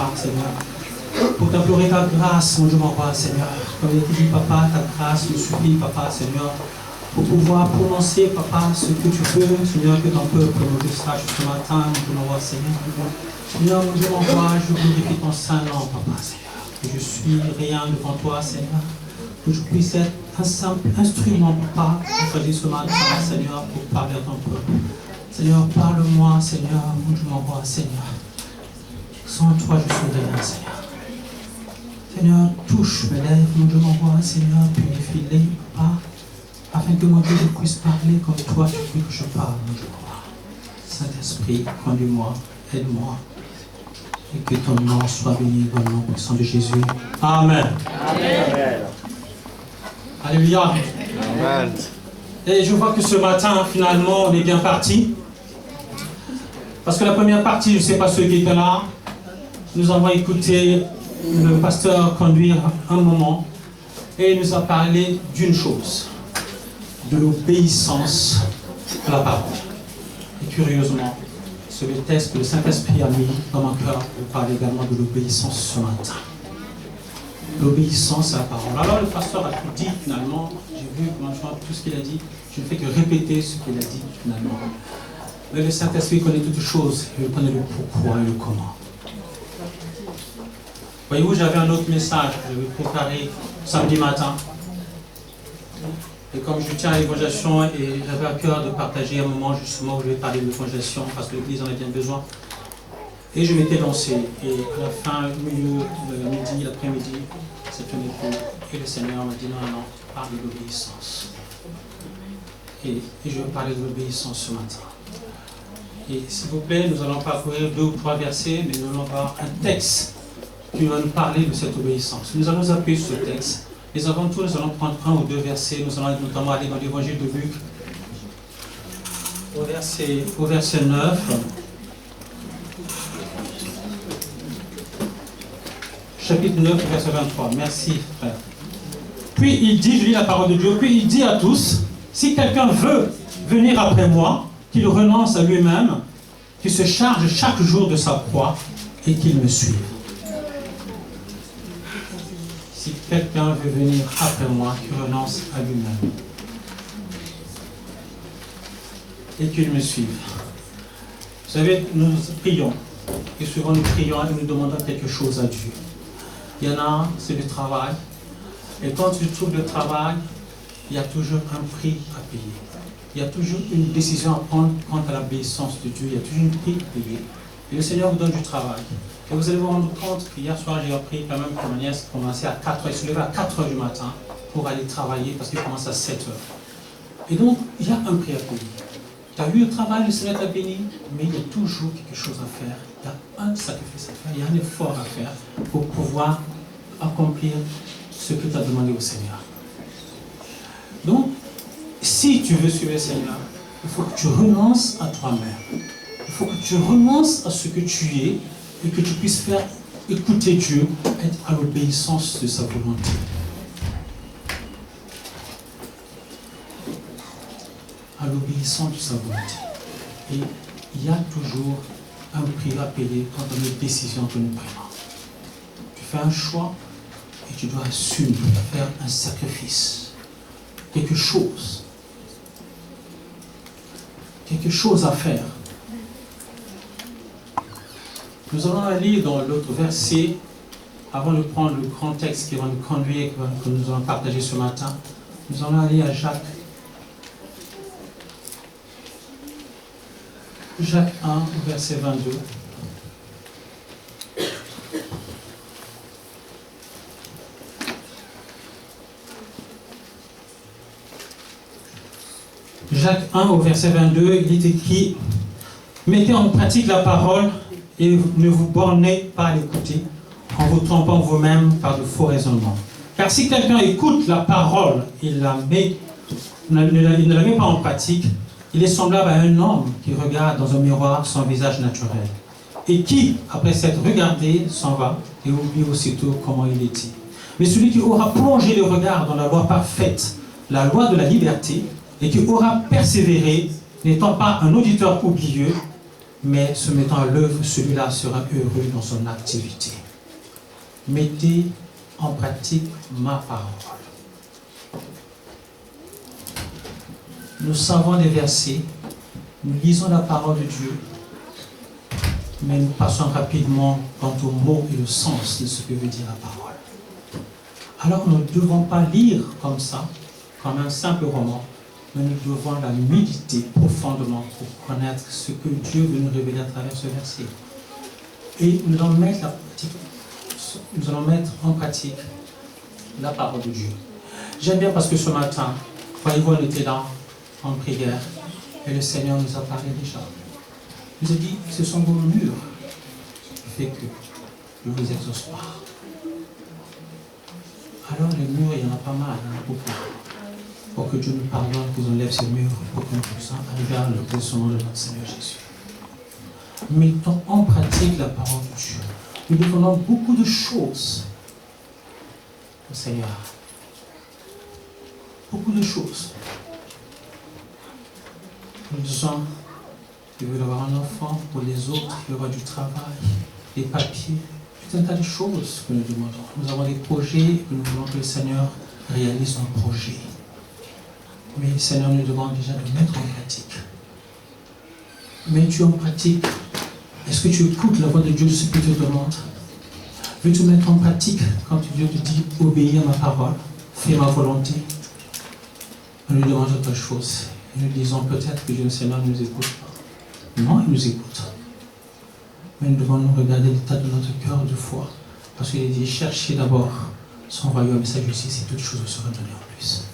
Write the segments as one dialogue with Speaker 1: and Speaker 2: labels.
Speaker 1: papa, Seigneur, pour t'implorer ta grâce, mon Dieu, mon roi, Seigneur. Comme il te dit, papa, ta grâce me suffit, papa, Seigneur, pour pouvoir prononcer, papa, ce que tu veux, Seigneur, que ton peuple nous sache ce matin, mon Dieu, mon roi, Seigneur. Seigneur, mon Dieu, mon roi, je glorifie ton saint nom, papa, Seigneur. Que je suis rien devant toi, Seigneur. Que je puisse être un simple instrument, papa, que tu choisis ce matin, Seigneur, pour parler à ton peuple. Seigneur, parle-moi, Seigneur, mon Dieu, mon roi, Seigneur. Sans toi, je suis rien, Seigneur. Seigneur, touche mes lèvres, mon Dieu, mon roi, Seigneur, purifie-les, papa, afin que mon Dieu, je puisse parler comme toi, tu veux que je parle, mon Dieu, mon roi. Saint-Esprit, conduis-moi, aide-moi, et que ton nom soit béni dans le nom puissant de Jésus. Amen.
Speaker 2: Amen.
Speaker 1: Alléluia.
Speaker 2: Amen.
Speaker 1: Et je vois que ce matin, finalement, on est bien parti. Parce que la première partie, je ne sais pas ceux qui étaient là, nous avons écouté le pasteur conduire un moment et il nous a parlé d'une chose, de l'obéissance à la parole. Et curieusement, c'est le texte que le Saint-Esprit a mis dans mon cœur pour parler également de l'obéissance ce matin. L'obéissance à la parole. Alors le pasteur a tout dit finalement, j'ai vu tout ce qu'il a dit, je ne fais que répéter ce qu'il a dit finalement. Mais le Saint-Esprit connaît toutes choses, il connaît le pourquoi et le comment. Voyez-vous, j'avais un autre message que j'avais préparé samedi matin. Et comme je tiens à l'évangélisation et j'avais à cœur de partager un moment justement où je vais parler de l'évangélisation parce que l'Église en a bien besoin. Et je m'étais lancé. Et à la fin, au milieu de midi, l'après-midi, c'est un époux. Et le Seigneur m'a dit non, parle de l'obéissance. Et je vais parler de l'obéissance ce matin. Et s'il vous plaît, nous allons parcourir 2 ou 3 versets, mais nous allons voir un texte qui va nous parler de cette obéissance. Nous allons appuyer sur ce texte. Mais avant tout, nous allons prendre 1 ou 2 versets. Nous allons notamment aller dans l'évangile de Luc, au verset 9. Chapitre 9, verset 23. Merci, frère. Puis il dit, je lis la parole de Dieu, puis il dit à tous, si quelqu'un veut venir après moi, qu'il renonce à lui-même, qu'il se charge chaque jour de sa croix et qu'il me suive. Si quelqu'un veut venir après moi, qu'il renonce à lui-même et qu'il me suive. Vous savez, nous prions, et souvent nous prions et nous demandons quelque chose à Dieu. Il y en a, c'est le travail. Et quand tu trouves le travail, il y a toujours un prix à payer. Il y a toujours une décision à prendre quant à l'obéissance de Dieu. Il y a toujours un prix à payer. Et le Seigneur vous donne du travail. Et vous allez vous rendre compte qu'hier soir, j'ai appris quand même que ma nièce commençait à 4 h. Elle se levait à 4 h du matin pour aller travailler parce qu'il commence à 7 h. Et donc, il y a un prix à payer. Tu as eu le travail, le Seigneur t'a béni, mais il y a toujours quelque chose à faire. Il y a un sacrifice à faire, il y a un effort à faire pour pouvoir accomplir ce que tu as demandé au Seigneur. Donc, si tu veux suivre le Seigneur, il faut que tu renonces à toi-même. Il faut que tu renonces à ce que tu es et que tu puisses faire écouter Dieu, être à l'obéissance de sa volonté. À l'obéissance de sa volonté. Et il y a toujours un prix à payer quand on a une décision que nous prenons. Tu fais un choix et tu dois assumer, faire un sacrifice. Quelque chose à faire. Nous allons aller dans l'autre verset, avant de prendre le grand texte qui va nous conduire, que nous allons partager ce matin. Nous allons aller à Jacques 1, verset 22. Jacques 1 au verset 22, il est écrit « Mettez en pratique la parole et ne vous bornez pas à l'écouter en vous trompant vous-même par de faux raisonnements. Car si quelqu'un écoute la parole et ne la met pas en pratique, il est semblable à un homme qui regarde dans un miroir son visage naturel et qui, après s'être regardé, s'en va et oublie aussitôt comment il était. Mais celui qui aura plongé le regard dans la loi parfaite, la loi de la liberté, et qui aura persévéré, n'étant pas un auditeur oublieux, mais se mettant à l'œuvre, celui-là sera heureux dans son activité. Mettez en pratique ma parole. Nous savons les versets, nous lisons la parole de Dieu, mais nous passons rapidement quant au mot et le sens de ce que veut dire la parole. Alors nous ne devons pas lire comme ça, comme un simple roman, mais nous devons la méditer profondément pour connaître ce que Dieu veut nous révéler à travers ce verset. Et nous allons mettre en pratique la parole de Dieu. J'aime bien parce que ce matin, voyez-vous, on était là en prière et le Seigneur nous a parlé déjà. Il nous a dit, ce sont vos murs qui fait que je ne vous exauce pas. Alors les murs, il y en a pas mal, il y en a beaucoup. Pour que Dieu nous pardonne, que nous enlève ces murs, pour que nous puissions arriver à l'exaucement de notre Seigneur Jésus. Mettons en pratique la parole de Dieu. Nous demandons beaucoup de choses au Seigneur. Beaucoup de choses. Nous disons, tu veux avoir un enfant, pour les autres, il y aura du travail, des papiers, tout un tas de choses que nous demandons. Nous avons des projets et que nous voulons que le Seigneur réalise nos projets. Mais le Seigneur nous demande déjà de mettre en pratique. Mets-tu en pratique? Est-ce que tu écoutes la voix de Dieu de ce qu'il te demande? Veux-tu mettre en pratique quand Dieu te dit obéis à ma parole, fais ma volonté? On lui demande autre chose. Et nous disons peut-être que Dieu le Seigneur ne nous écoute pas. Non, il nous écoute. Mais nous devons nous regarder l'état de notre cœur de foi. Parce qu'il dit cherchez d'abord son royaume et sa justice et toutes choses vous seront données en plus.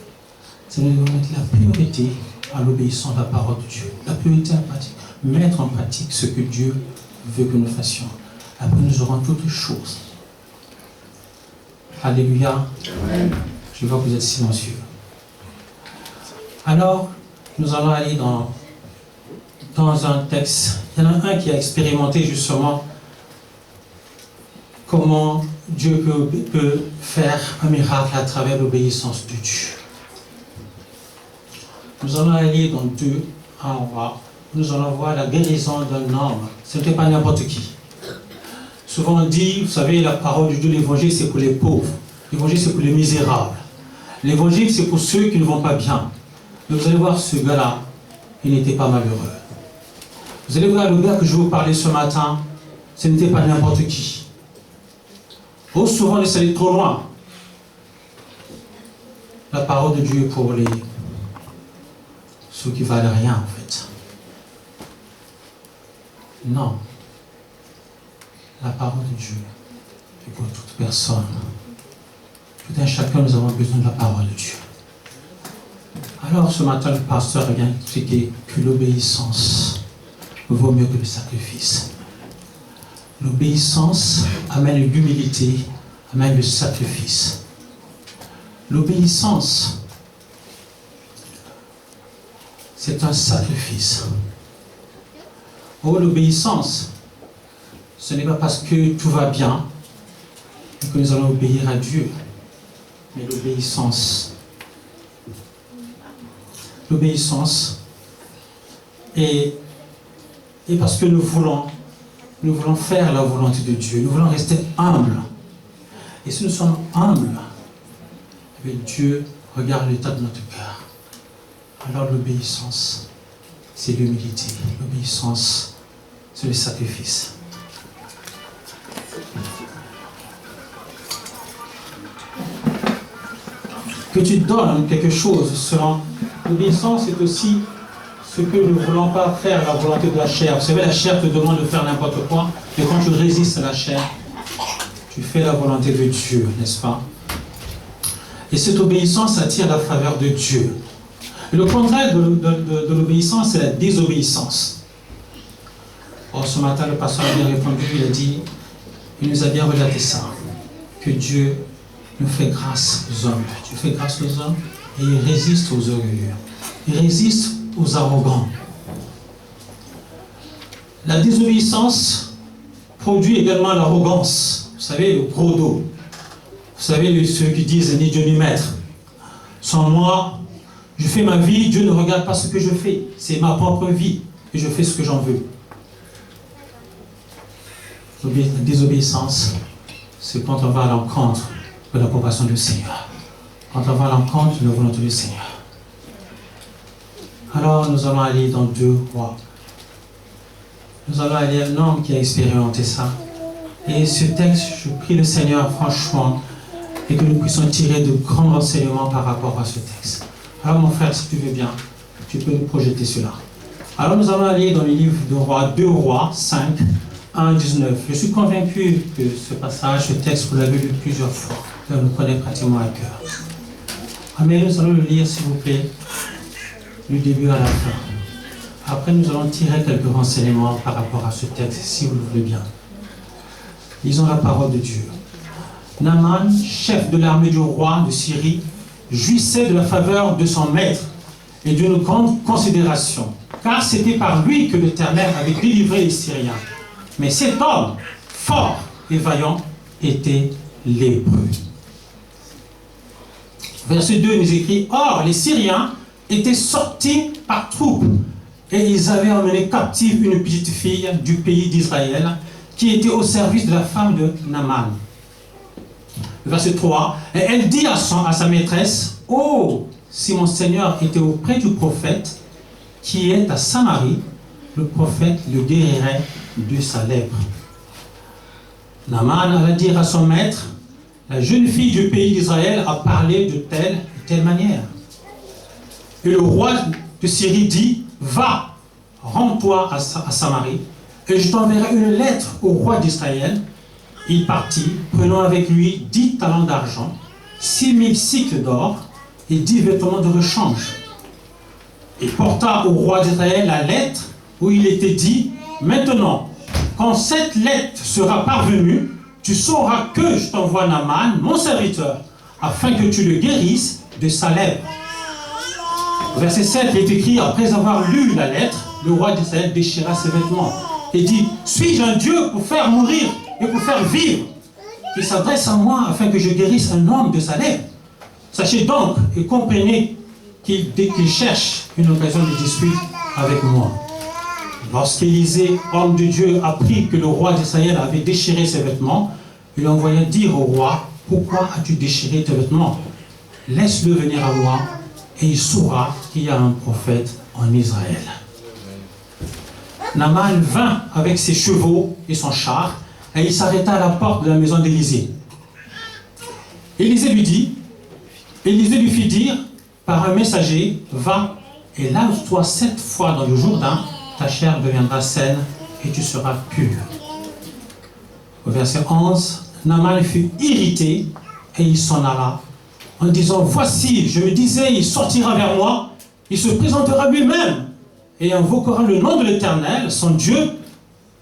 Speaker 1: C'est nous devons mettre la priorité à l'obéissance à la parole de Dieu. La priorité à pratique. Mettre en pratique ce que Dieu veut que nous fassions. Après nous aurons toutes choses. Alléluia. Amen. Je vois que vous êtes silencieux. Alors, nous allons aller dans un texte. Il y en a un qui a expérimenté justement comment Dieu peut faire un miracle à travers l'obéissance de Dieu. Nous allons aller dans 2 en bas. Nous allons voir la guérison d'un homme. Ce n'était pas n'importe qui. Souvent on dit, vous savez, la parole de Dieu, l'évangile c'est pour les pauvres. L'évangile c'est pour les misérables. L'évangile c'est pour ceux qui ne vont pas bien. Mais vous allez voir ce gars-là, il n'était pas malheureux. Vous allez voir le gars que je vais vous parler ce matin, ce n'était pas n'importe qui. Oh, souvent, laissez aller trop loin. La parole de Dieu est pour ceux qui valent rien, en fait. Non. La parole de Dieu est pour toute personne. Tout un chacun, nous avons besoin de la parole de Dieu. Alors, ce matin, le pasteur vient expliquer que l'obéissance vaut mieux que le sacrifice. L'obéissance amène l'humilité, amène le sacrifice. L'obéissance, c'est un sacrifice. Oh, l'obéissance, ce n'est pas parce que tout va bien que nous allons obéir à Dieu, mais l'obéissance est parce que nous voulons faire la volonté de Dieu, nous voulons rester humbles. Et si nous sommes humbles, eh bien Dieu regarde l'état de notre cœur. Alors l'obéissance, c'est l'humilité. L'obéissance, c'est le sacrifice. Que tu donnes quelque chose selon l'obéissance, c'est aussi ce que nous ne voulons pas faire, la volonté de la chair. Vous savez, la chair te demande de faire n'importe quoi, mais quand tu résistes à la chair, tu fais la volonté de Dieu, n'est-ce pas? Et cette obéissance attire la faveur de Dieu. Et le contraire de l'obéissance, c'est la désobéissance. Or, ce matin, le pasteur a bien répondu, il nous a bien relaté ça, que Dieu nous fait grâce aux hommes. Dieu fait grâce aux hommes et il résiste aux orgueilleux. Il résiste aux arrogants. La désobéissance produit également l'arrogance. Vous savez, le gros dos. Vous savez, ceux qui disent ni Dieu ni maître. Sans moi, je fais ma vie, Dieu ne regarde pas ce que je fais. C'est ma propre vie et je fais ce que j'en veux. La désobéissance, c'est quand on va à l'encontre de l'approbation du Seigneur. Quand on va à l'encontre de la volonté du Seigneur. Alors nous allons aller dans 2 Rois. Nous allons aller à un homme qui a expérimenté ça. Et ce texte, je prie le Seigneur franchement et que nous puissions tirer de grands renseignements par rapport à ce texte. Alors mon frère, si tu veux bien, tu peux nous projeter cela. Alors nous allons aller dans le livre de Rois, 2 Rois 5, 1, 19. Je suis convaincu que ce passage, ce texte, vous l'avez lu plusieurs fois. On le connaît pratiquement à cœur. Mais nous allons le lire, s'il vous plaît, du début à la fin. Après, nous allons tirer quelques renseignements par rapport à ce texte, si vous le voulez bien. Lisons la parole de Dieu. Naaman, chef de l'armée du roi de Syrie, jouissait de la faveur de son maître et d'une grande considération, car c'était par lui que l'Éternel avait délivré les Syriens. Mais cet homme, fort et vaillant, était lépreux. Verset 2 nous écrit, « Or, les Syriens étaient sortis par troupes, et ils avaient emmené captive une petite fille du pays d'Israël, qui était au service de la femme de Naaman. » Verset 3, « Et elle dit à sa maîtresse, « Oh, si mon Seigneur était auprès du prophète, qui est à Samarie, le prophète le guérirait de sa lèpre. » Naaman alla dire à son maître, « La jeune fille du pays d'Israël a parlé de telle et telle manière. » Et le roi de Syrie dit, « Va, rends-toi à Samarie, et je t'enverrai une lettre au roi d'Israël. » Il partit, prenant avec lui 10 talents d'argent, 6000 cycles d'or et 10 vêtements de rechange. Il porta au roi d'Israël la lettre où il était dit, « Maintenant, quand cette lettre sera parvenue, tu sauras que je t'envoie Naaman, mon serviteur, afin que tu le guérisses de sa lèpre. » Verset 7 est écrit, après avoir lu la lettre, le roi d'Israël déchira ses vêtements et dit, « Suis-je un Dieu pour faire mourir et pour faire vivre? Il s'adresse à moi afin que je guérisse un homme de sa lèpre. Sachez donc et comprenez qu'il cherche une occasion de dispute avec moi. » Lorsqu'Élisée, homme de Dieu, apprit que le roi d'Israël avait déchiré ses vêtements, il envoya dire au roi, « Pourquoi as-tu déchiré tes vêtements? Laisse-le venir à moi, et il saura qu'il y a un prophète en Israël. » Naaman vint avec ses chevaux et son char, et il s'arrêta à la porte de la maison d'Élisée. Élisée lui fit dire par un messager, « Va et lave-toi 7 fois dans le Jourdain, ta chair deviendra saine et tu seras pur. » Au verset 11, Naaman fut irrité et il s'en alla en disant, « Voici, je me disais, il sortira vers moi, il se présentera lui-même et invoquera le nom de l'Éternel, son Dieu.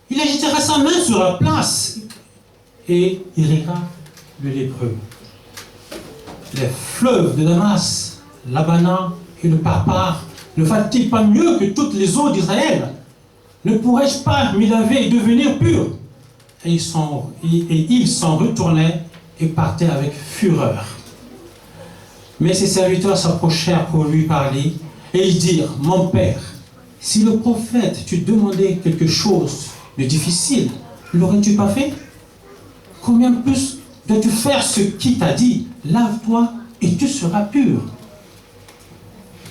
Speaker 1: Il agitera sa main sur la place et irriguera le lépreux. » Les fleuves de Damas, l'Abana et le Parpar ne valent-ils pas mieux que toutes les eaux d'Israël? Ne pourrais-je pas m'y laver et devenir pur? Et ils s'en retournaient et partaient avec fureur. Mais ses serviteurs s'approchèrent pour lui parler et ils dirent, « Mon père, si le prophète t'eût demandé quelque chose de difficile, l'aurais-tu pas fait? Combien plus dois-tu faire ce qu'il t'a dit? Lave-toi et tu seras pur. »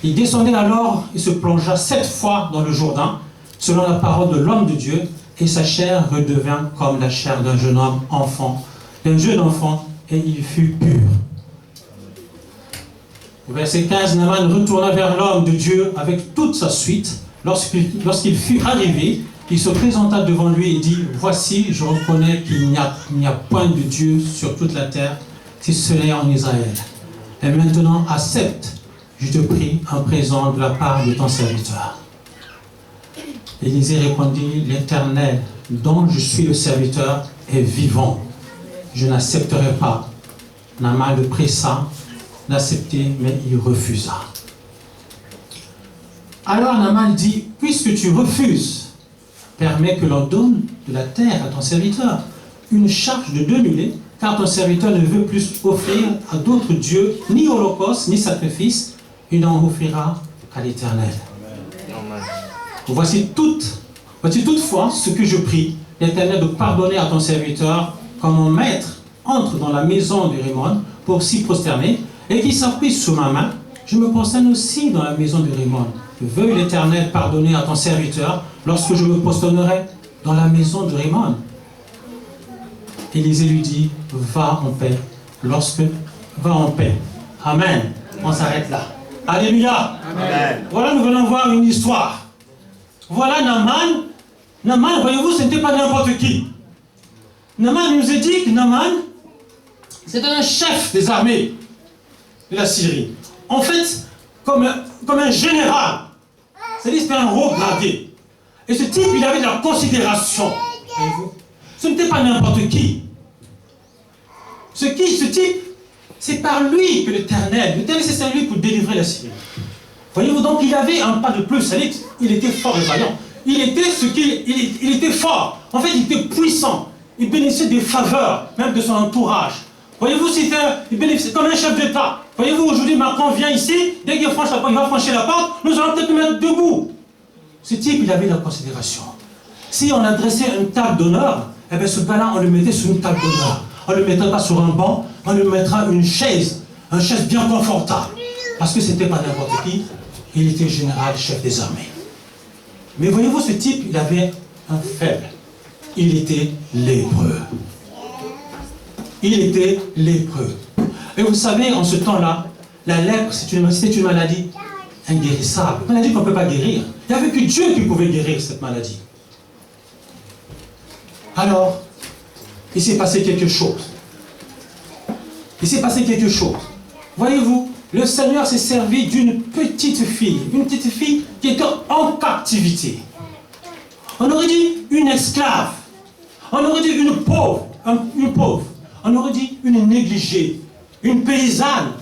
Speaker 1: Il descendait alors et se plongea 7 fois dans le Jourdain, selon la parole de l'homme de Dieu, et sa chair redevint comme la chair d'un jeune enfant, et il fut pur. Au verset 15, Naaman retourna vers l'homme de Dieu avec toute sa suite. Lorsqu'il fut arrivé, il se présenta devant lui et dit, « Voici, je reconnais qu'il n'y a point de Dieu sur toute la terre, si ce n'est en Israël. Et maintenant, accepte, je te prie, un présent de la part de ton serviteur. » Élisée répondit, « L'Éternel, dont je suis le serviteur, est vivant. Je n'accepterai pas. » Naaman le pressa d'accepter, mais il refusa. Alors Naaman dit, « Puisque tu refuses, permets que l'on donne de la terre à ton serviteur, une charge de 2 mulets, car ton serviteur ne veut plus offrir à d'autres dieux, ni holocauste, ni sacrifice, il n'en offrira qu'à l'Éternel. » Voici toutefois ce que je prie, l'Éternel, de pardonner à ton serviteur quand mon maître entre dans la maison de Rimmon pour s'y prosterner et qu'il s'appuie sur ma main, je me prosterne aussi dans la maison de Rimmon. Veuille l'Éternel pardonner à ton serviteur lorsque je me prosternerai dans la maison de Rimmon. Élisée lui dit, va en paix, va en paix. Amen. On s'arrête là. Alléluia.
Speaker 2: Amen.
Speaker 1: Voilà, nous venons voir une histoire. Voilà Naaman. Naaman, voyez-vous, ce n'était pas n'importe qui. Naaman nous a dit que Naaman, c'était un chef des armées de la Syrie. En fait, comme un général. C'est-à-dire c'était un haut gradé. Et ce type, il avait de la considération. Voyez-vous, ce n'était pas n'importe qui. Ce type, c'est par lui que l'Éternel c'est lui pour délivrer la Syrie. Voyez-vous, donc il avait un pas de plus. C'est-à-dire qu'il était fort et vaillant. Il était fort. En fait, il était puissant. Il bénéficiait des faveurs, même de son entourage. Voyez-vous, il bénéficiait comme un chef d'État. Voyez-vous, aujourd'hui, Macron vient ici, dès qu'il va franchir la porte, nous allons peut-être le mettre debout. Ce type, il avait de la considération. Si on adressait une table d'honneur, eh bien ce gars-là, on le mettait sur une table d'honneur. On ne le mettrait pas sur un banc, on lui mettra une chaise bien confortable. Parce que ce n'était pas n'importe qui, il était général, chef des armées. Mais voyez-vous, ce type, il avait un faible. Il était lépreux. Il était lépreux. Et vous savez, en ce temps-là, la lèpre, c'était une maladie inguérissable. Une maladie qu'on ne peut pas guérir. Il n'y avait que Dieu qui pouvait guérir cette maladie. Alors, il s'est passé quelque chose. Il s'est passé quelque chose. Voyez-vous, le Seigneur s'est servi d'une petite fille qui était en captivité. On aurait dit une esclave. On aurait dit une pauvre. On aurait dit une négligée, une paysanne.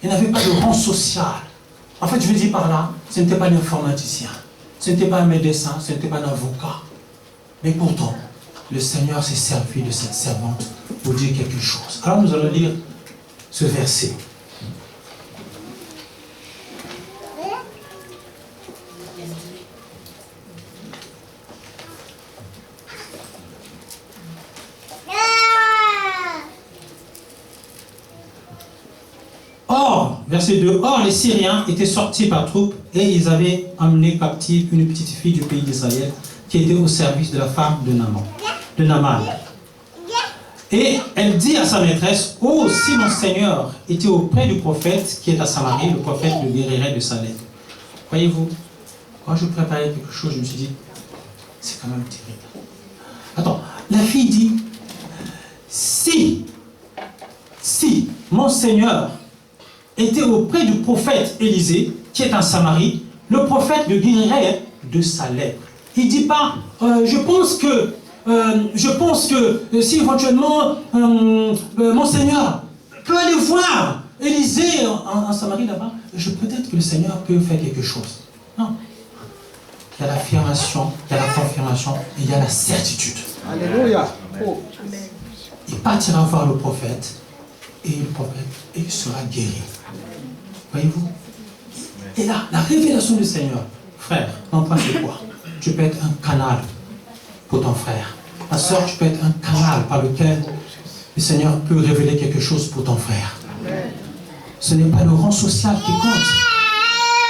Speaker 1: Il n'avait pas de rang social. En fait, je veux dire par là, ce n'était pas un informaticien, ce n'était pas un médecin, ce n'était pas un avocat. Mais pourtant, le Seigneur s'est servi de cette servante pour dire quelque chose. Alors nous allons lire ce verset. Or, verset 2, or les Syriens étaient sortis par troupes et ils avaient amené captive une petite fille du pays d'Israël qui était au service de la femme de Naaman. Et elle dit à sa maîtresse, oh, si mon Seigneur était auprès du prophète qui est à Samarie, le prophète le guérirait de sa lèpre. Voyez-vous, quand je préparais quelque chose, je me suis dit, c'est quand même terrible. Attends, la fille dit, si mon Seigneur était auprès du prophète Élisée, qui est en Samarie, le prophète le guérirait de sa lèpre. Il ne dit pas, je pense que si éventuellement mon Seigneur peut aller voir Élisée en Samarie là-bas, peut-être que le Seigneur peut faire quelque chose. Non. Il y a l'affirmation, il y a la confirmation et il y a la certitude.
Speaker 2: Alléluia.
Speaker 1: Il partira voir le prophète et il sera guéri. Voyez-vous? Et là, la révélation du Seigneur, frère, n'importe quoi. Tu peux être un canal pour ton frère. Ma soeur, tu peux être un canal par lequel le Seigneur peut révéler quelque chose pour ton frère. Ce n'est pas le rang social qui compte,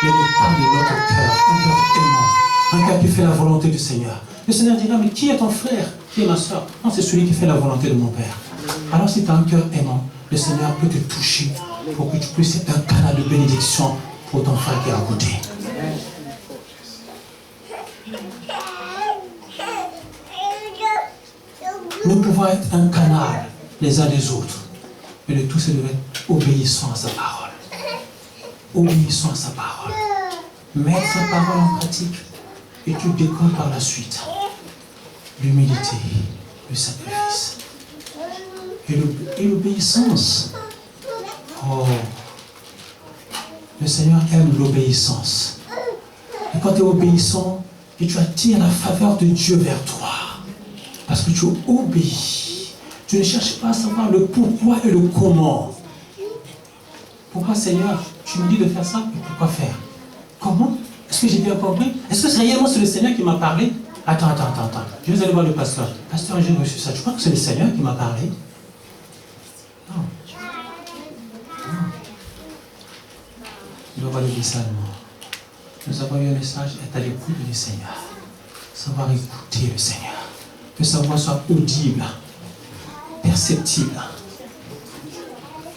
Speaker 1: mais l'état de notre cœur, un cœur aimant, un cœur qui fait la volonté du Seigneur. Le Seigneur dira, mais qui est ton frère? Qui est ma soeur? Non, c'est celui qui fait la volonté de mon Père. Alors si tu as un cœur aimant, le Seigneur peut te toucher pour que tu puisses être un canal de bénédiction pour ton frère qui est à côté. Nous pouvons être un canal les uns des autres, mais le tout c'est de être obéissant à sa parole. Obéissant à sa parole. Mettre sa parole en pratique et tu décolles par la suite. L'humilité, le sacrifice et l'obéissance. Oh, le Seigneur aime l'obéissance. Et quand tu es obéissant, et tu attires la faveur de Dieu vers toi. Parce que tu obéis. Tu ne cherches pas à savoir le pourquoi et le comment. Pourquoi, Seigneur, tu me dis de faire ça, et pourquoi faire? Comment? Est-ce que j'ai bien compris? Est-ce que c'est réellement le Seigneur qui m'a parlé? Attends. Je vais aller voir le pasteur. Pasteur, j'ai reçu ça. Tu crois que c'est le Seigneur qui m'a parlé? Non. Je dois le message. Nous avons eu un message, être à l'écoute du Seigneur. Savoir écouter le Seigneur. Que sa voix soit audible, perceptible.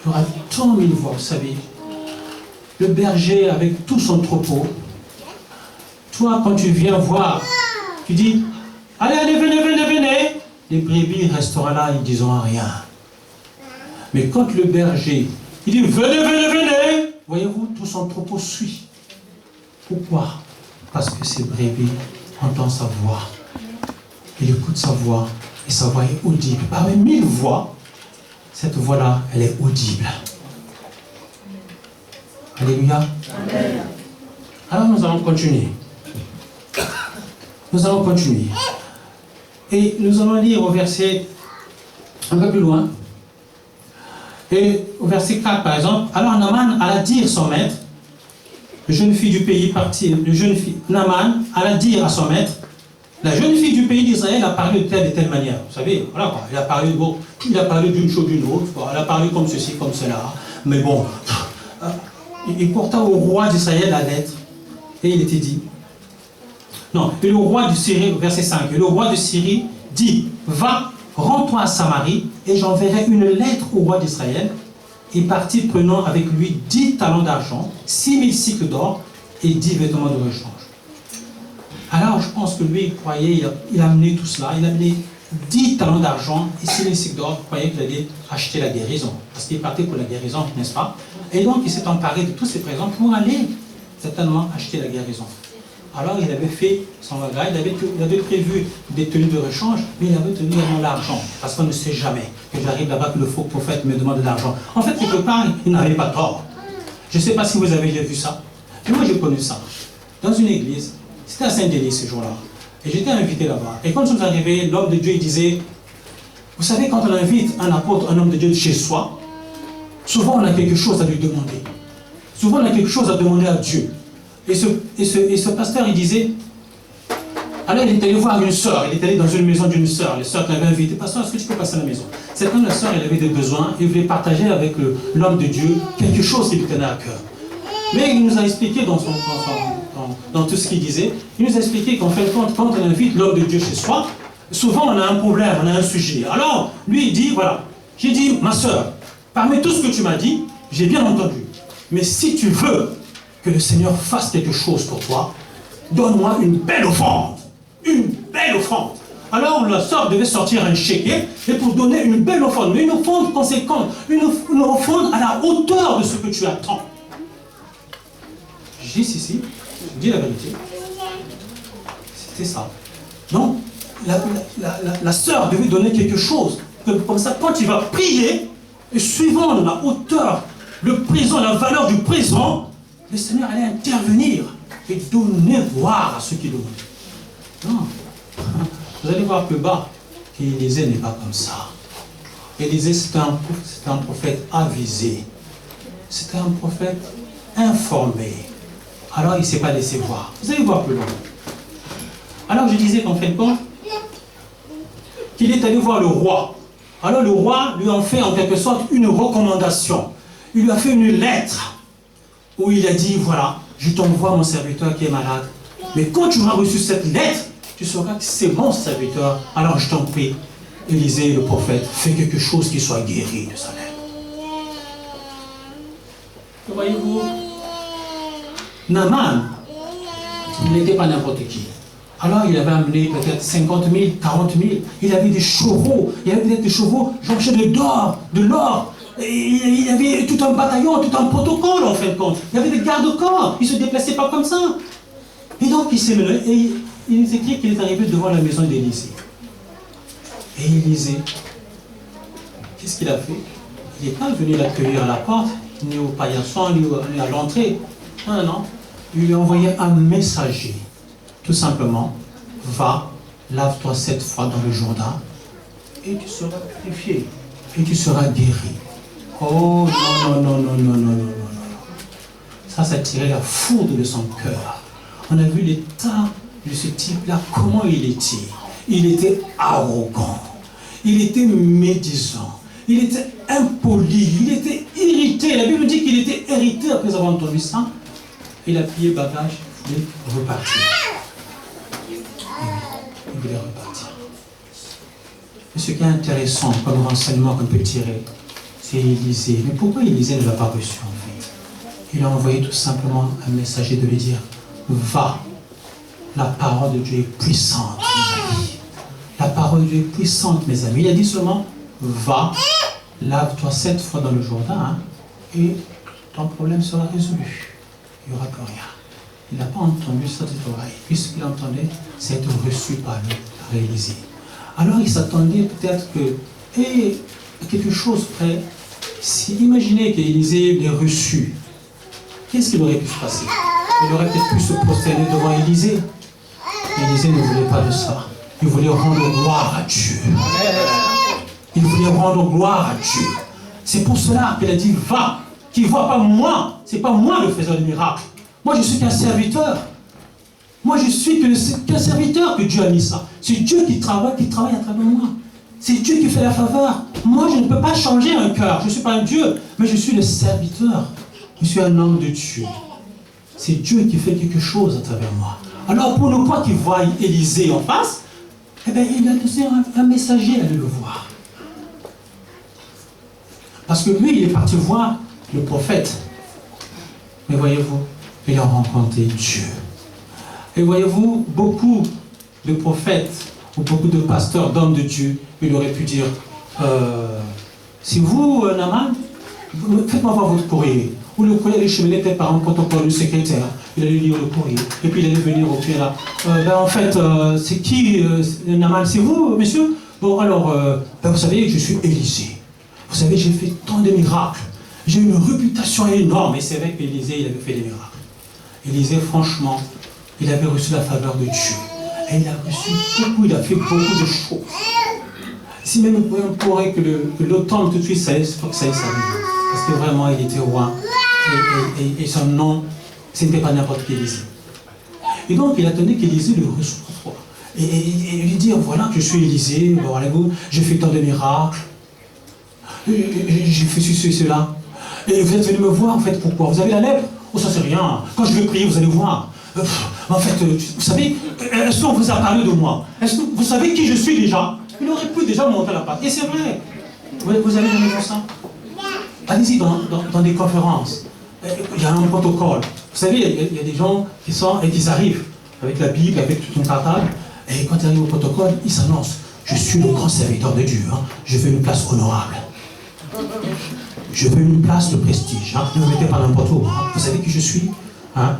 Speaker 1: Il y aura tant mille voix, vous savez. Le berger avec tout son troupeau. Toi, quand tu viens voir, tu dis, allez, venez. Les brebis resteront là, ils ne diront rien. Mais quand le berger, il dit, venez, voyez-vous, tout son troupeau suit. Pourquoi? Parce que ces brebis entendent sa voix. Il écoute sa voix, et sa voix est audible. Parmi 1000 voix, cette voix-là, elle est audible. Alléluia. Amen. Alors nous allons continuer. Et nous allons lire au verset un peu plus loin. Et au verset 4, par exemple, alors Naaman alla dire son maître, le jeune fille du pays partit, Naaman alla dire à son maître, la jeune fille du pays d'Israël a parlé de telle manière. Vous savez, voilà quoi, il a parlé d'une chose d'une autre, quoi. Elle a parlé comme ceci, comme cela. Mais bon, il porta au roi d'Israël la lettre, et il était dit, non, et le roi de Syrie, verset 5, et le roi de Syrie dit, va, rends-toi à Samarie, et j'enverrai une lettre au roi d'Israël. Il partit prenant avec lui 10 talents d'argent, 6000 cycles d'or et 10 vêtements de rechange. Alors je pense que lui, il croyait, il a amené tout cela, il a amené 10 talents d'argent et 6000 cycles d'or, il croyait qu'il allait acheter la guérison, parce qu'il partait pour la guérison, n'est-ce pas? Et donc il s'est emparé de tous ces présents pour aller certainement acheter la guérison. Alors il avait fait son bagage, il avait prévu des tenues de rechange, mais il avait tenu également l'argent, parce qu'on ne sait jamais que j'arrive là-bas, que le faux prophète me demande de l'argent. En fait, quelque part, il n'avait pas tort. Je ne sais pas si vous avez déjà vu ça, mais moi j'ai connu ça. Dans une église, c'était à Saint-Denis ce jour-là, et j'étais invité là-bas. Et quand nous sommes arrivés, l'homme de Dieu il disait, vous savez, quand on invite un apôtre, un homme de Dieu chez soi, souvent on a quelque chose à lui demander. Souvent on a quelque chose à demander à Dieu. Et ce pasteur, il disait, alors il est allé voir une sœur, il est allé dans une maison d'une sœur, la sœur l'avait invité, pasteur, est-ce que tu peux passer à la maison? C'est quand la sœur, elle avait des besoins, il voulait partager avec l'homme de Dieu quelque chose qui lui tenait à cœur. Mais il nous a expliqué dans tout ce qu'il disait, il nous a expliqué qu'en fait, quand on invite l'homme de Dieu chez soi, souvent on a un problème, on a un sujet. Alors, lui il dit, voilà, j'ai dit, ma sœur, parmi tout ce que tu m'as dit, j'ai bien entendu, mais si tu veux que le Seigneur fasse quelque chose pour toi, donne-moi une belle offrande. Une belle offrande. Alors la sœur devait sortir un chéquier et pour donner une belle offrande, mais une offrande conséquente, une offrande à la hauteur de ce que tu attends. Je dis si, je dis la vérité. C'était ça. Donc, la sœur devait donner quelque chose. Comme ça, quand il va prier, et suivant la hauteur, le présent, la valeur du présent, le Seigneur allait intervenir et donner voir à ceux qui demandent. Non. Vous allez voir plus bas qu'Élisée n'est pas comme ça. Élisée, c'était un prophète avisé. C'était un prophète informé. Alors il ne s'est pas laissé voir. Vous allez voir plus loin. Alors je disais qu'en fin de compte, qu'il est allé voir le roi. Alors le roi lui a fait en quelque sorte une recommandation. Il lui a fait une lettre où il a dit, voilà, je t'envoie mon serviteur qui est malade. Mais quand tu auras reçu cette lettre, tu sauras que c'est mon serviteur. Alors je t'en prie, Élisée le prophète, fais quelque chose qui soit guéri de sa lettre. Voyez-vous, Naaman, il n'était pas n'importe qui. Alors il avait amené peut-être 50 000, 40 000. Il avait des chevaux. Il avait peut-être des chevaux jonchés de l'or. Il y avait tout un bataillon, tout un protocole en fin de compte. Il y avait des gardes-corps. Il ne se déplaçait pas comme ça. Et donc il s'est mené. Et il nous écrit qu'il est arrivé devant la maison d'Élisée. Et Élisée, qu'est-ce qu'il a fait? Il n'est pas venu l'accueillir à la porte, ni au paillasson, ni à l'entrée. Non, non. Il lui a envoyé un messager. Tout simplement, va, lave-toi 7 fois dans le Jourdain, et tu seras purifié, et tu seras guéri. Oh non. Ça tiré la foudre de son cœur. On a vu l'état de ce type-là, comment il était? Il était arrogant, il était médisant, il était impoli, il était irrité. La Bible dit qu'il était irrité après avoir entendu ça. Il a plié bagage, il voulait repartir. Il voulait repartir. Et ce qui est intéressant comme renseignement qu'on peut tirer, c'est Élisée. Mais pourquoi Élisée ne l'a pas reçu en fait? Il a envoyé tout simplement un messager de lui dire, va, la parole de Dieu est puissante, mes amis. La parole de Dieu est puissante, mes amis. Il a dit seulement, va, lave-toi 7 fois dans le Jourdain, hein, et ton problème sera résolu. Il n'y aura plus rien. Il n'a pas entendu ça de l'oreille. Puis ce qu'il entendait, c'est être reçu par Élisée. Alors il s'attendait peut-être que, et à quelque chose près, si imaginez qu'Élisée l'ait reçu, qu'est-ce qu'il aurait pu se passer? Il aurait peut-être pu se prosterner devant Élisée. Élisée ne voulait pas de ça. Il voulait rendre gloire à Dieu. Il voulait rendre gloire à Dieu. C'est pour cela qu'il a dit, va, qui ne voit pas moi. Ce n'est pas moi le faiseur de miracles. Moi, je suis qu'un serviteur. Moi, je suis qu'un serviteur que Dieu a mis ça. C'est Dieu qui travaille à travers moi. C'est Dieu qui fait la faveur. Moi, je ne peux pas changer un cœur. Je ne suis pas un Dieu, mais je suis le serviteur. Je suis un homme de Dieu. C'est Dieu qui fait quelque chose à travers moi. Alors, pour ne pas qu'il voie Élisée en face, eh bien, il a donné un messager à aller le voir. Parce que lui, il est parti voir le prophète. Mais voyez-vous, il a rencontré Dieu. Et voyez-vous, beaucoup de prophètes ou beaucoup de pasteurs, d'hommes de Dieu, il aurait pu dire, si vous, Naaman, faites-moi voir votre courrier. Ou le courrier allait cheminer peut-être par un protocole du secrétaire. Il allait lire le courrier. Et puis il allait venir au pied là. En fait, c'est qui, Naaman? C'est vous, monsieur? Bon, alors, vous savez, je suis Élisée. Vous savez, j'ai fait tant de miracles. J'ai une réputation énorme. Et c'est vrai qu'Élisée, il avait fait des miracles. Élisée, franchement, il avait reçu la faveur de Dieu. Et il a reçu beaucoup, il a fait beaucoup de choses. Si même on pourrait que l'OTAN tout de suite, ça y est, il faut que ça y est, ça arrive. Parce que vraiment, il était roi. Et son nom, ce n'était pas n'importe quel Élisée. Et donc, il attendait qu'Élisée le reçoive. Et lui dire, voilà que je suis Élisée, voyez-vous, j'ai fait tant de miracles. J'ai fait ceci, cela. Et vous êtes venu me voir, en fait, pourquoi? Vous avez la lèpre? Oh, ça c'est rien. Quand je vais prier, vous allez voir. En fait, vous savez, est-ce qu'on vous a parlé de moi? Est-ce que vous savez qui je suis déjà? Il aurait pu déjà monter la patte. Et c'est vrai. Vous avez jamais vu ça? Allez-y dans des conférences. Il y a un protocole. Vous savez, il y a des gens qui sont et qui arrivent avec la Bible, avec tout un cartable. Et quand ils arrivent au protocole, ils s'annoncent. Je suis le grand serviteur de Dieu. Hein. Je veux une place honorable. Je veux une place de prestige. Hein. Ne me mettez pas n'importe où. Hein. Vous savez qui je suis? Hein?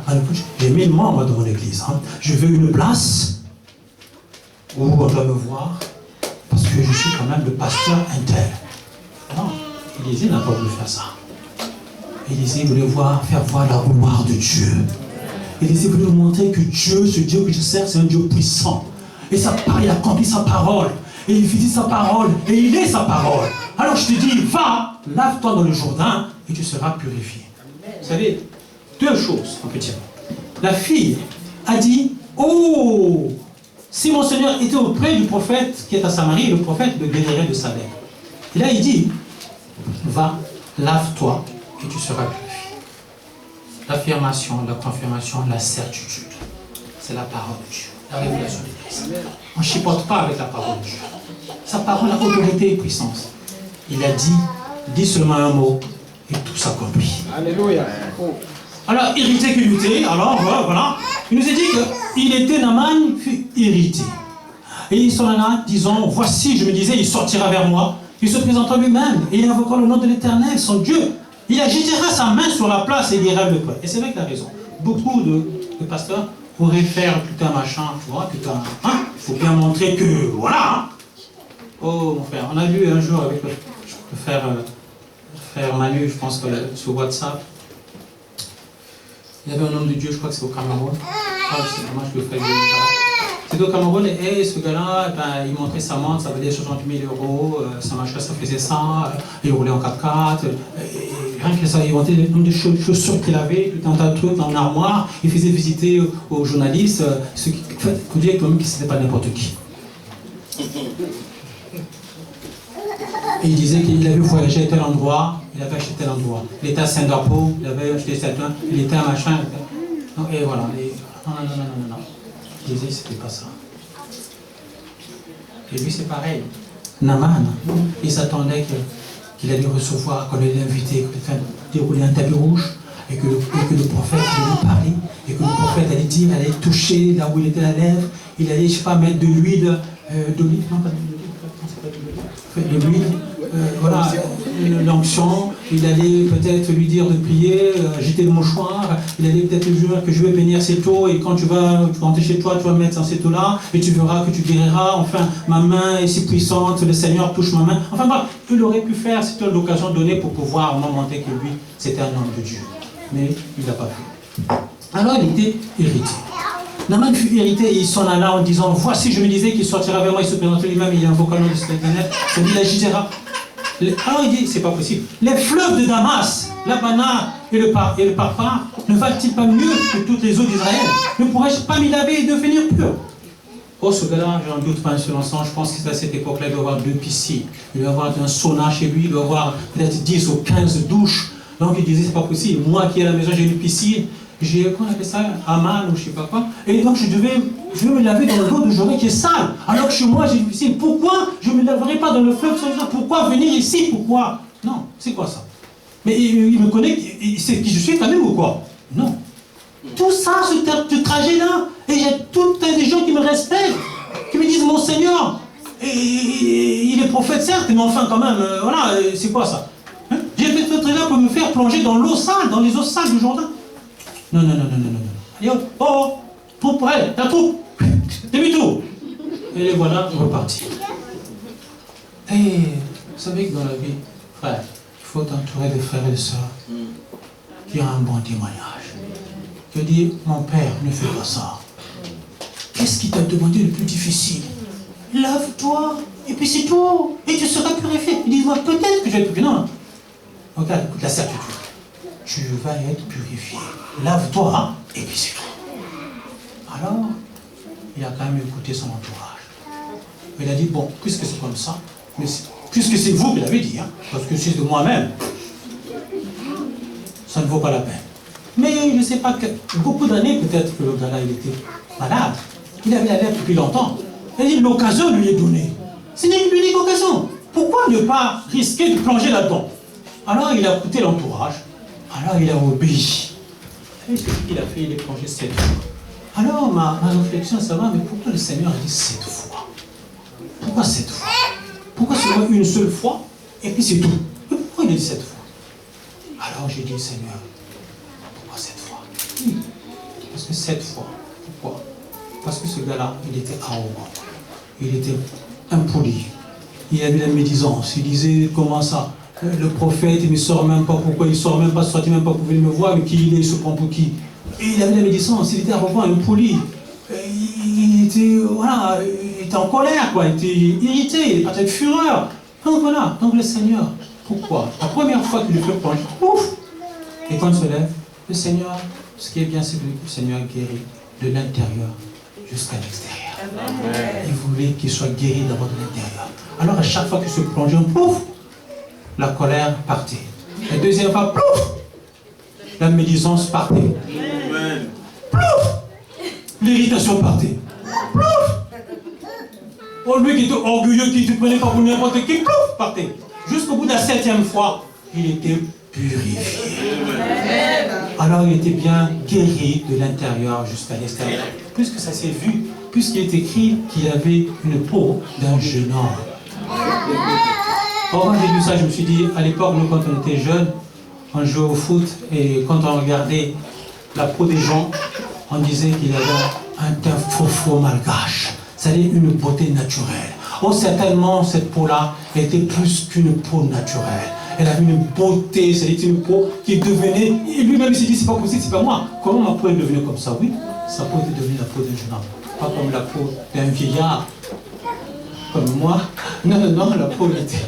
Speaker 1: J'ai 1000 membres dans mon église. Hein. Je veux une place où on doit me voir parce que je suis quand même le pasteur intel. Non, Élisée n'a pas voulu faire ça. Élisée voulait faire voir la gloire de Dieu. Élisée voulait montrer que Dieu, ce Dieu que je sers, c'est un Dieu puissant. Et ça, il accomplit sa parole. Et il dit sa parole. Et il est sa parole. Alors je te dis, va, lave-toi dans le Jourdain et tu seras purifié. Vous savez, deux choses on peut dire. La fille a dit, oh, si mon Seigneur était auprès du prophète qui est à Samarie, le prophète le guérirait de sa lèpre. Et là il dit, va, lave-toi et tu seras purifié. L'affirmation, la confirmation, la certitude, c'est la parole de Dieu, la révélation de Christ. On ne chipote pas avec la parole de Dieu. Sa parole a autorité et puissance. Il a dit, dis seulement un mot et tout s'accomplit. Alléluia. Alors, irrité qu'il était, alors voilà, il nous a dit qu'il était, Naaman fut irrité. Et il s'en alla, disant, voici, je me disais, il sortira vers moi. Il se présenta lui-même et il invoqua le nom de l'Éternel, son Dieu. Il agitera sa main sur la place et il ira le peuple. Et c'est vrai qu'il a raison. Beaucoup de pasteurs pourraient faire tout un machin, tu vois, tout un... Hein, il faut bien montrer que, voilà. Hein. Oh, mon frère, on a vu un jour avec le frère Manu, je pense, sur WhatsApp. Il y avait un homme de Dieu, je crois que c'est au Cameroun. Ah, c'est dommage que le frère c'est au Cameroun, et ce gars-là, ben, il montrait sa montre, ça valait 60 000 €, sa machin, ça faisait ça, il roulait en 4x4, rien que ça, il inventait le nombre de chaussures qu'il avait, tout un tas de trucs dans l'armoire. Il faisait visiter aux journalistes, ceux qui pour dire quand même que c'était pas n'importe qui. Et il disait qu'il avait voyagé à tel endroit, il avait acheté tel endroit. Il était à Singapour, il avait acheté certains, il était à machin. Et voilà. Non. Il disait que c'était pas ça. Et lui, c'est pareil. Naaman, il s'attendait qu'il allait recevoir, qu'on allait l'inviter, qu'il allait dérouler un tapis rouge, et que le prophète allait lui parler, et que le prophète allait dire, allait toucher là où il était la lèvre, il allait, je sais pas, mettre de l'huile, non pas de l'huile, voilà, l'onction, il allait peut-être lui dire de prier, jeter le mouchoir, il allait peut-être lui dire que je vais bénir cette eau, et quand tu vas rentrer chez toi, tu vas mettre dans cette eau-là, et tu verras que tu guériras, enfin, ma main est si puissante, le Seigneur touche ma main. Enfin, bah, il aurait pu faire, c'était l'occasion donnée pour pouvoir montrer que lui, c'était un homme de Dieu. Mais il n'a pas fait. Alors il était irrité. Naaman fut irrité et il s'en alla en disant, voici, je me disais qu'il sortira vers moi, il se présentait lui-même, il invoqua le nom de l'Éternel, il dit, il agitera. Alors il dit, c'est pas possible. Les fleuves de Damas, l'Abana et le Parpar, ne valent-ils pas mieux que toutes les eaux d'Israël? Ne pourrais-je pas m'y laver et devenir pur? Oh, ce gars-là, j'en doute pas un seul instant, je pense qu'à cette époque-là, il doit avoir 2 piscines, il doit avoir un sauna chez lui, il doit avoir peut-être 10 ou 15 douches. Donc il disait, c'est pas possible, moi qui est à la maison, j'ai une piscine, j'ai, comment on appelle ça, Aman ou je sais pas quoi, et donc je vais me laver dans l'eau de journée qui est sale, alors que chez moi j'ai une piscine. Pourquoi je ne me laverai pas dans le fleuve? Pourquoi venir ici? Pourquoi? Non, c'est quoi ça? Mais il me connaît, il sait qui je suis quand même ou quoi? Non. Tout ça, ce trajet-là, et j'ai tout un des gens qui me respectent, qui me disent, mon Seigneur, et il est prophète certes, mais enfin quand même, voilà, c'est quoi ça? Hein? J'ai fait ce trajet-là pour me faire plonger dans l'eau sale, dans les eaux sales du Jourdain. Non. Allez, pour près, ta troupe, demi-tour. Et les voilà repartis. Et vous savez que dans la vie, frère, il faut t'entourer de frères et de sœurs qui ont un bon témoignage. Qui dit, mon père, ne fais pas ça. Qu'est-ce qui t'a demandé le plus difficile? Lave-toi, et puis c'est tout, et tu seras purifié. Il dit, moi, peut-être que je vais être purifié. Non. Regarde, écoute la certitude. Tu vas être purifié. Lave-toi, et puis c'est tout. Alors, il a quand même écouté son entourage. Il a dit, bon, puisque c'est comme ça, mais puisque c'est vous qui l'avez dit, hein, parce que c'est de moi-même, ça ne vaut pas la peine. Mais je ne sais pas, beaucoup d'années peut-être que le gars-là, il était malade. Il avait la lèpre depuis longtemps. Il a dit, l'occasion lui est donnée. Ce n'est une unique occasion. Pourquoi ne pas risquer de plonger là-dedans? Alors il a écouté l'entourage. Alors il a obéi. Et ce qu'il a fait, il est plongé 7 fois. Alors ma réflexion, ça va, mais pourquoi le Seigneur a dit 7 fois? Pourquoi 7 fois? Pourquoi seulement une seule fois, et puis c'est tout? Pourquoi il a dit 7 fois? Alors j'ai dit, Seigneur, pourquoi 7 fois? Parce que 7 fois. Pourquoi? Parce que ce gars-là, il était arrogant. Il était impoli. Il avait la médisance. Il disait, comment ça? Le prophète, il ne sort même pas. Pourquoi il ne sort même pas? Sorti même pas pour venir me voir. Mais qui il est? Il se prend pour qui? Et il avait la médisance. Il était arrogant, impoli. Il était, voilà, il était en colère, quoi. Il était irrité, il partait de fureur. Donc voilà. Donc le Seigneur, pourquoi? La première fois qu'il lui fait plonger, ouf! Et quand il se lève, le Seigneur, ce qui est bien, c'est que le Seigneur guérit de l'intérieur jusqu'à l'extérieur. Il voulait qu'il soit guéri d'abord de l'intérieur. Alors à chaque fois qu'il se plongeait, pouf, la colère partait. La deuxième fois, pouf, la médisance partait. Pouf, l'irritation partait. Pouf, oh, lui qui était orgueilleux, qui ne prenait pas pour n'importe qui, pouf, partait. Jusqu'au bout de la 7e fois, il était purifié. Alors il était bien guéri de l'intérieur jusqu'à l'extérieur. Puisque ça s'est vu, puisqu'il est écrit qu'il avait une peau d'un jeune homme. Or, quand j'ai lu ça, je me suis dit, à l'époque, nous, quand on était jeunes, on jouait au foot, et quand on regardait la peau des gens, on disait qu'il avait un teint faux malgache. C'est-à-dire une beauté naturelle. Oh, certainement, cette peau-là était plus qu'une peau naturelle. Elle avait une beauté, c'est-à-dire une peau qui devenait... Et lui-même, il s'est dit, c'est pas possible, c'est pas moi. Comment ma peau est devenue comme ça? Oui, sa peau était devenue la peau d'un jeune homme. Pas comme la peau d'un vieillard, comme moi. Non, la peau, elle était...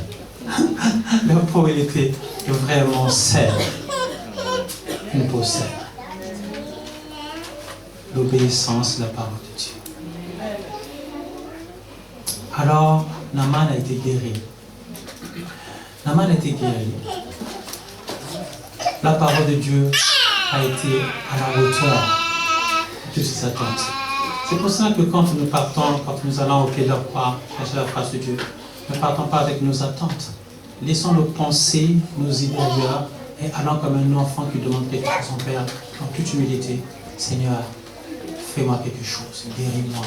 Speaker 1: La peau, elle était que vraiment sert une possède. L'obéissance, la parole de Dieu. Alors, Naaman a été guéri. Naaman a été guéri. La parole de Dieu a été à la hauteur de ses attentes. C'est pour ça que quand nous partons, quand nous allons au pied de la croix, chercher la face de Dieu, ne partons pas avec nos attentes. Laissons nos pensées, nos idées ailleurs, et allons comme un enfant qui demande quelque chose à son Père, en toute humilité. Seigneur, fais-moi quelque chose, guéris-moi.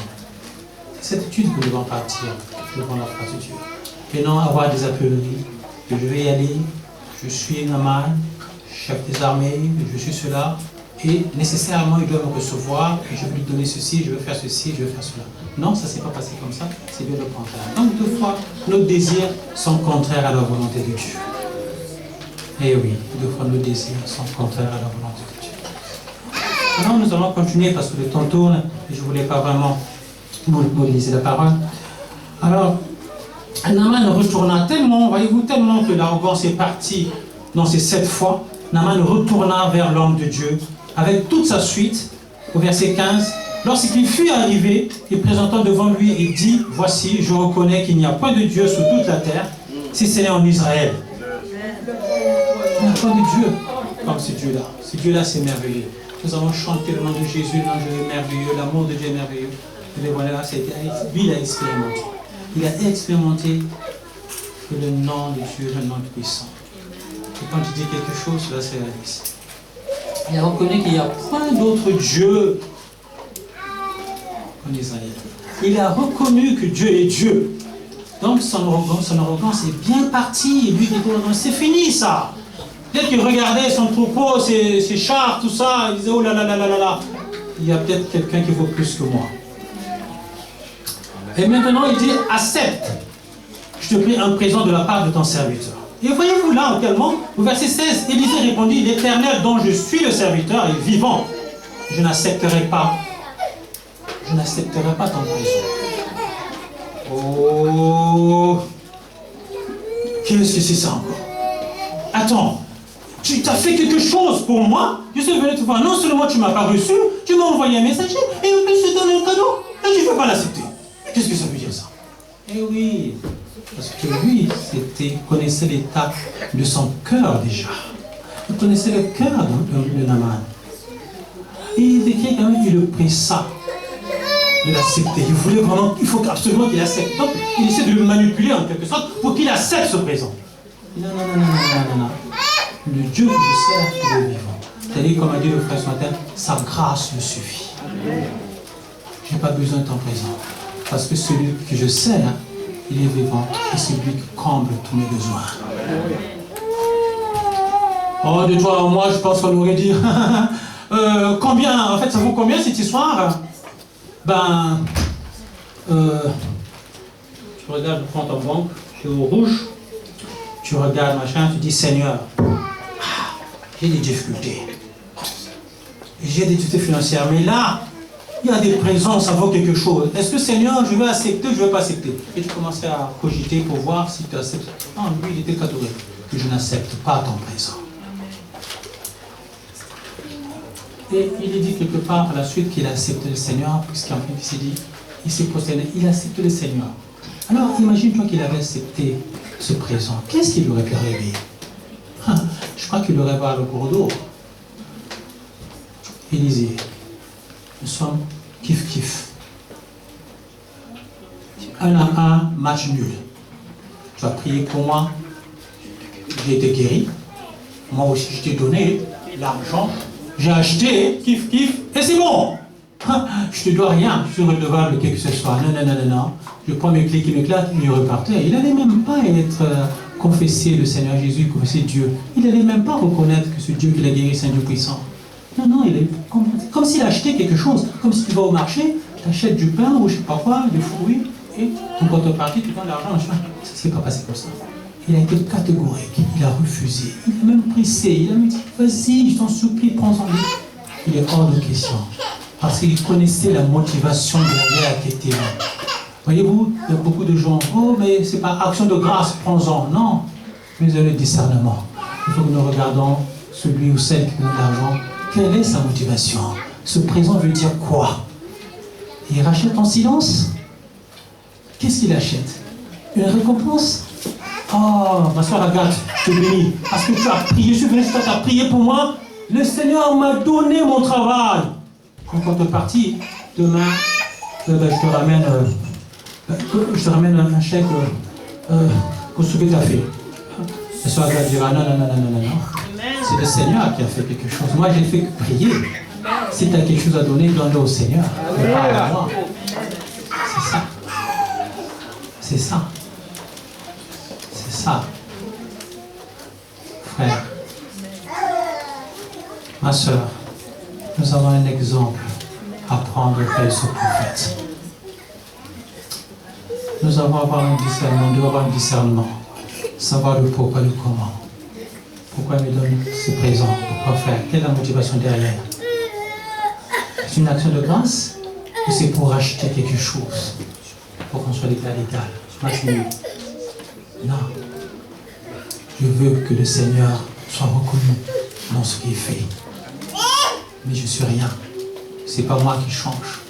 Speaker 1: C'est cette étude que nous devons partir devant la face de Dieu. Et non avoir des a priori, que je vais y aller, je suis Naaman, chef des armées, je suis cela, et nécessairement il doit me recevoir, et je vais lui donner ceci, je vais faire ceci, je vais faire cela. Non, ça ne s'est pas passé comme ça, c'est bien le contraire. Donc deux fois, nos désirs sont contraires à la volonté de Dieu. Et oui, deux fois nos désirs sont contraires à la volonté de Dieu. Maintenant nous allons continuer parce que le temps tourne, et je ne voulais pas vraiment mobiliser la parole. Alors, Naaman retourna tellement, voyez-vous, tellement que l'arrogance est partie dans ces 7 fois. Naaman retourna vers l'homme de Dieu avec toute sa suite, au verset 15. Lorsqu'il fut arrivé, il présenta devant lui et dit, voici, je reconnais qu'il n'y a point de Dieu sur toute la terre, si ce n'est en Israël. Il n'y a pas de Dieu comme ce Dieu-là. Ce Dieu-là, c'est merveilleux. Nous avons chanté le nom de Jésus, le nom de Dieu est merveilleux, l'amour de Dieu est merveilleux. Et voilà, lui, il a expérimenté. Il a expérimenté que le nom de Dieu est un nom puissant. Et quand il dit quelque chose, cela se réalise. Il a reconnu qu'il n'y a point d'autre Dieu en Israël. Il a reconnu que Dieu est Dieu. Donc son arrogance est bien partie. Il lui dit, c'est fini ça. Peut-être qu'il regardait son troupeau, ses chars, tout ça. Il disait, oh là là là là là là. Il y a peut-être quelqu'un qui vaut plus que moi. Et maintenant, il dit, accepte. Je te prie un présent de la part de ton serviteur. Et voyez-vous là, actuellement, au verset 16, Élisée répondit, l'Éternel dont je suis le serviteur est vivant. Je n'accepterai pas ton présent. Oh, qu'est-ce que c'est ça encore? Attends, tu t'as fait quelque chose pour moi? Je suis venu te voir. Non seulement tu ne m'as pas reçu, tu m'as envoyé un messager, et en plus je te donne un cadeau, et tu ne veux pas l'accepter. Qu'est-ce que ça veut dire ça? Eh oui, parce que lui, connaissait l'état de son cœur déjà. Il connaissait le cœur de Naaman. Et il décrit quand même qu'il le pressa de l'accepter. Il voulait vraiment, il faut absolument qu'il accepte. Donc, il essaie de le manipuler en quelque sorte pour qu'il accepte ce présent. Non. Le Dieu que je sers, il est vivant. C'est-à-dire, comme a dit le frère ce matin, sa grâce me suffit. Je n'ai pas besoin de ton présent. Parce que celui que je sers, il est vivant et c'est lui qui comble tous mes besoins. Oh, de toi à moi, je pense qu'on aurait dit combien, en fait, ça vaut combien cette histoire? Ben, tu regardes, tu prends ton banque, tu es au rouge, tu regardes machin, tu dis Seigneur, j'ai des difficultés. J'ai des difficultés financières, mais là, il y a des présents, ça vaut quelque chose. Est-ce que Seigneur, je vais accepter ou je ne vais pas accepter? Et tu commençais à cogiter pour voir si tu acceptes. Non, lui, il était catégorique. Que je n'accepte pas ton présent. Et il est dit quelque part à la suite qu'il a accepté le Seigneur, puisqu'en fait, il s'est dit, il s'est prosterné, il a accepté le Seigneur. Alors, imagine-toi qu'il avait accepté ce présent. Qu'est-ce qu'il aurait pu rêver? Je crois qu'il aurait voir le cours d'eau. Élisée. Nous sommes kiff-kiff. 1-1, match nul. Tu as prié pour moi, j'ai été guéri. Moi aussi, je t'ai donné l'argent. J'ai acheté, kiff-kiff, et c'est bon. Je ne te dois rien, je suis redevable quel que ce soit. Non. Je prends mes clés qui m'éclatent, il repartait. Il n'allait même pas être confessé le Seigneur Jésus, confessé Dieu. Il n'allait même pas reconnaître que ce Dieu qui l'a guéri, c'est un Dieu puissant. Non, il est comme s'il achetait quelque chose. Comme si tu vas au marché, tu achètes du pain ou je ne sais pas quoi, des fruits, et ton contrepartie, tu donnes l'argent. Ça ne s'est pas passé comme ça. Il a été catégorique, il a refusé. Il a même pressé, il a même dit, vas-y, je t'en supplie, prends-en. Il est hors de question. Parce qu'il connaissait la motivation derrière qui était là. Voyez-vous, il y a beaucoup de gens, oh, mais c'est pas action de grâce, prends-en. Non, mais il a le discernement. Il faut que nous regardons celui ou celle qui nous donne l'argent. Quelle est sa motivation? Ce présent veut dire quoi? Il rachète en silence? Qu'est-ce qu'il achète? Une récompense? Oh, ma soeur Agathe, je te bénis. Parce que tu as prié, je suis venu, tu as prié pour moi. Le Seigneur m'a donné mon travail. En contrepartie, demain, je te ramène un chèque pour ce que tu as fait. La soeur Agathe dira non. C'est le Seigneur qui a fait quelque chose. Moi, j'ai fait que prier. Si tu as quelque chose à donner, donne-le au Seigneur. Mais pas à moi. C'est ça. C'est ça. C'est ça. Frère, ma soeur, nous avons un exemple à prendre auprès de ce prophète. Nous devons avoir un discernement, savoir le pourquoi, le comment. Pourquoi il me donne ce présent? Pourquoi faire? Quelle est la motivation derrière? C'est une action de grâce ou c'est pour acheter quelque chose? Pour qu'on soit déclaré légal? Non. Je veux que le Seigneur soit reconnu dans ce qui est fait. Mais je ne suis rien. Ce n'est pas moi qui change.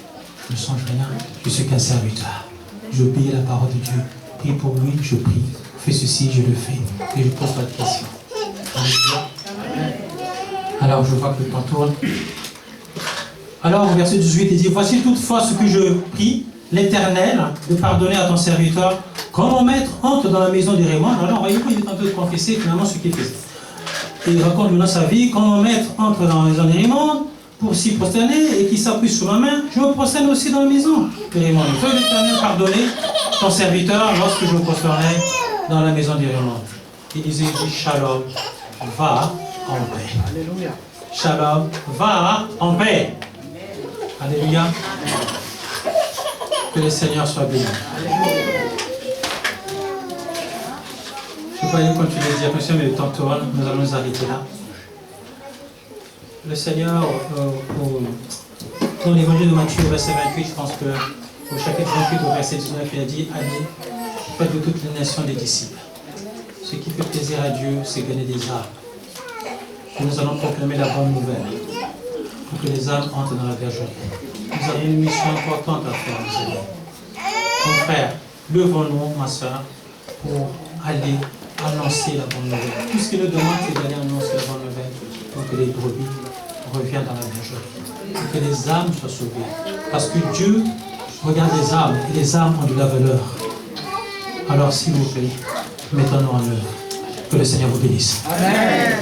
Speaker 1: Je ne change rien. Je suis qu'un serviteur. J'obéis à la parole de Dieu. Prie pour lui, je prie. Fais ceci, je le fais. Et je ne pose pas de questions. Alors je vois que le temps tourne. Alors au verset 18, il dit: voici toutefois ce que je prie, l'Éternel, de pardonner à ton serviteur, quand mon maître entre dans la maison de Raymond. Alors voyez-vous, il est en train de confesser finalement ce qu'il fait. Et il raconte maintenant sa vie. Quand mon maître entre dans la maison de Raymond pour s'y prosterner et qu'il s'appuie sur ma main, je me prosterne aussi dans la maison de Raymond. Il faut l'Éternel pardonner ton serviteur lorsque je me prosternerai dans la maison de Raymond. Il disait: Shalom, va en paix. Alléluia. Shalom, va en paix. Alléluia. Que le Seigneur soit béni. Je croyais continuer à dire, monsieur, mais le temps tourne, nous allons nous arrêter là. Le Seigneur, dans l'évangile de Matthieu, au verset 28, je pense que au chapitre 28, au verset 19, il a dit: allez, faites de toutes les nations des disciples. Ce qui fait plaisir à Dieu, c'est gagner des âmes. Et nous allons proclamer la bonne nouvelle pour que les âmes entrent dans la bergerie. Nous avons une mission importante à faire, mes amis. Mon frère, levons-nous, ma soeur, pour aller annoncer la bonne nouvelle. Tout ce qu'il nous demande, c'est d'aller annoncer la bonne nouvelle pour que les brebis reviennent dans la bergerie, pour que les âmes soient sauvées. Parce que Dieu regarde les âmes, et les âmes ont de la valeur. Alors, s'il vous plaît, mettons-nous en œuvre. Que le Seigneur vous bénisse. Amen.